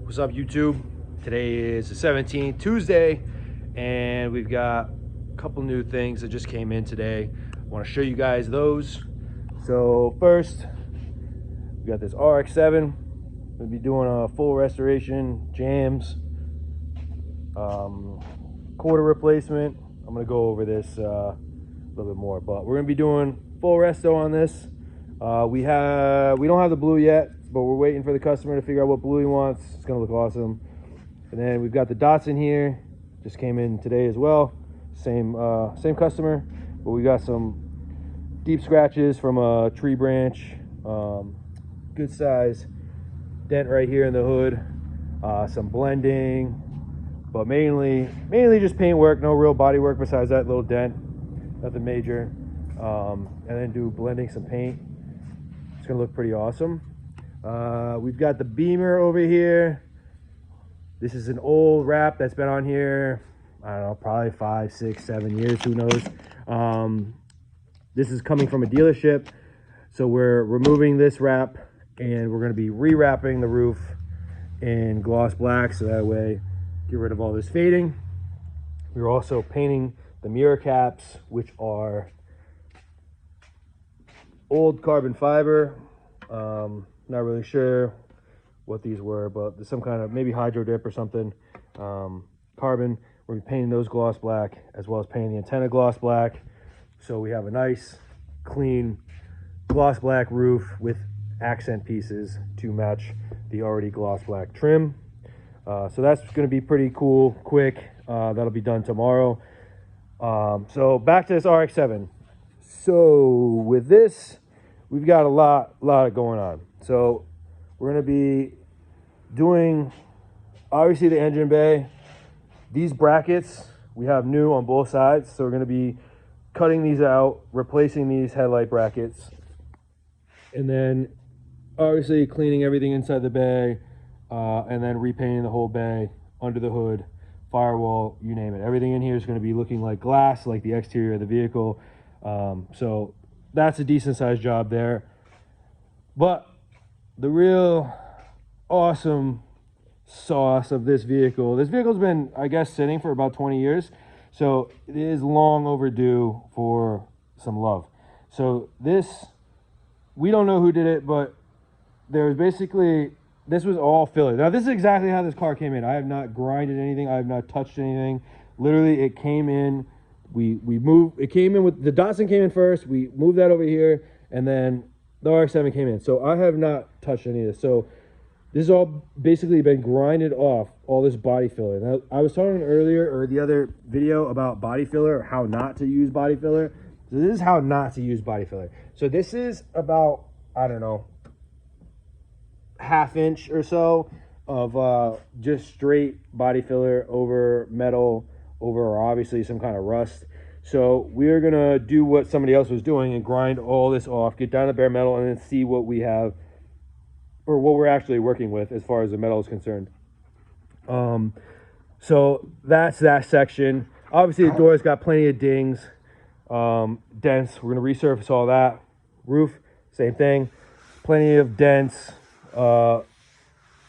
What's up, YouTube? Today is the 17th, Tuesday, and we've got a couple new things that just came in today. I want to show you guys those. So first, we got this RX-7. We'll be doing a full restoration, jams, quarter replacement. I'm gonna go over this a little bit more, but we're gonna be doing full resto on this. We don't have the blue yet, but we're waiting for the customer to figure out what blue he wants. It's gonna look awesome. And then we've got the Datsun here, just came in today as well. Same customer, but we got some deep scratches from a tree branch. Good size dent right here in the hood. Some blending, but mainly just paint work. No real body work besides that little dent. Nothing major. And then do blending some paint. It's gonna look pretty awesome. We've got the Beamer over here. This is an old wrap that's been on here, I don't know, probably 5, 6, 7 years, who knows. This is coming from a dealership, so we're removing this wrap and we're going to be rewrapping the roof in gloss black, so that way get rid of all this fading. We're also painting the mirror caps, which are old carbon fiber. Not really sure what these were, but there's some kind of maybe hydro dip or something. Carbon. We're painting those gloss black, as well as painting the antenna gloss black, so we have a nice clean gloss black roof with accent pieces to match the already gloss black trim. So that's going to be pretty cool, quick. That'll be done tomorrow. So back to this RX-7. So with this, we've got a lot going on. So we're going to be doing, obviously, the engine bay. These brackets we have new on both sides, so we're going to be cutting these out, replacing these headlight brackets, and then obviously cleaning everything inside the bay, and then repainting the whole bay, under the hood, firewall, you name it. Everything in here is going to be looking like glass, like the exterior of the vehicle. So that's a decent sized job there. But the real awesome sauce of this vehicle's been, I guess, sitting for about 20 years. So it is long overdue for some love. So this, we don't know who did it, but there was basically, this was all filler. Now this is exactly how this car came in. I have not grinded anything. I have not touched anything. Literally, it came in. We moved. It came in with the Datsun came in first. We moved that over here, and then the RX-7 came in. So I have not touched any of this. So this has all basically been grinded off, all this body filler. Now, I was talking earlier, or the other video, about body filler, or how not to use body filler. So this is how not to use body filler. So this is about, I don't know, ½ inch or so of just straight body filler over metal, over obviously some kind of rust. So we're gonna do what somebody else was doing and grind all this off, get down to bare metal, and then see what we have, or what we're actually working with as far as the metal is concerned. So that's that section. Obviously the door's got plenty of dings, dents. We're gonna resurface all that. Roof, same thing, plenty of dents,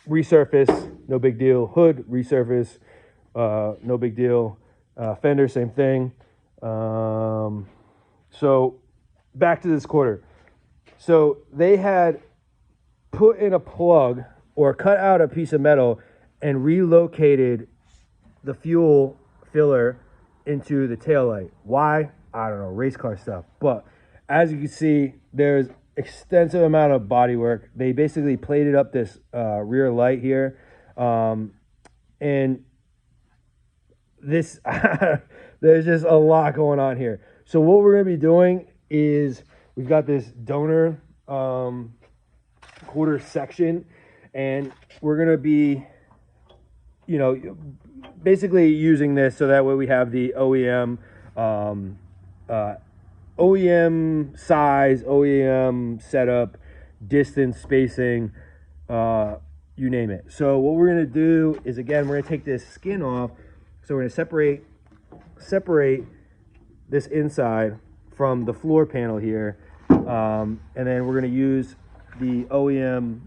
resurface, no big deal. Hood, resurface, no big deal. Fender, same thing. So back to this quarter. So they had put in a plug or cut out a piece of metal and relocated the fuel filler into the taillight. Why? I don't know, race car stuff. But as you can see, there's extensive amount of body work. They basically plated up this rear light here, and this there's just a lot going on here. So what we're going to be doing is, we've got this donor quarter section, and we're going to be, you know, basically using this so that way we have the OEM size, OEM setup, distance, spacing, you name it. So what we're going to do is, again, we're going to take this skin off. So we're going to separate this inside from the floor panel here, and then we're going to use the OEM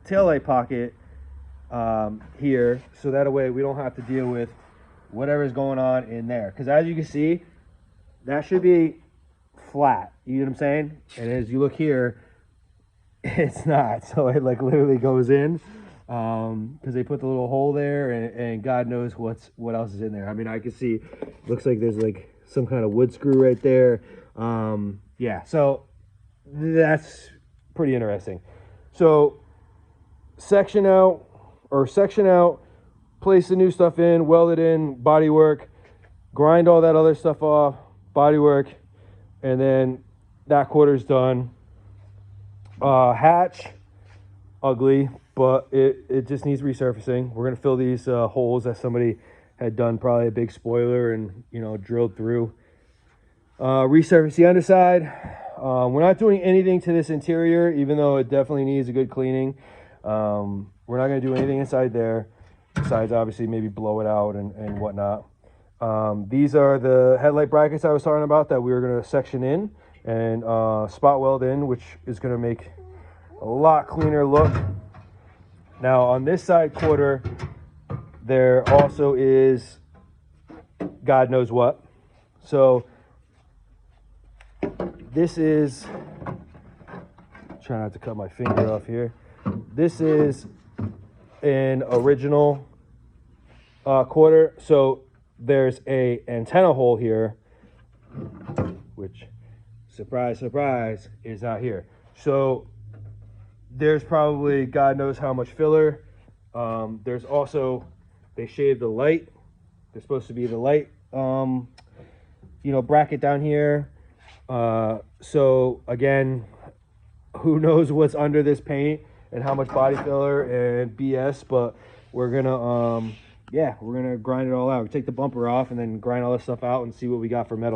taillight pocket here, so that way we don't have to deal with whatever's going on in there. Because as you can see, that should be flat. You know what I'm saying? And as you look here, it's not. So it like literally goes in, because they put the little hole there, and God knows what else is in there. I mean, I can see, looks like there's like some kind of wood screw right there. Yeah, so that's pretty interesting. So section out, place the new stuff in, weld it in, bodywork, grind all that other stuff off, bodywork, and then that quarter's done. Hatch, ugly, but it just needs resurfacing. We're gonna fill these holes that somebody had done, probably a big spoiler, and drilled through. Resurface the underside. We're not doing anything to this interior, even though it definitely needs a good cleaning. We're not going to do anything inside there, besides obviously maybe blow it out and whatnot. These are the headlight brackets I was talking about that we were going to section in and spot weld in, which is going to make a lot cleaner look. Now on this side quarter, there also is God knows what. So this is, try not to cut my finger off here. This is an original quarter. So there's a antenna hole here, which, surprise, surprise, is not here. So there's probably God knows how much filler. There's also, they shaved the light. There's supposed to be the light, bracket down here. So again, who knows what's under this paint and how much body filler and BS, but we're gonna we're gonna grind it all out. We take the bumper off and then grind all this stuff out and see what we got for metal.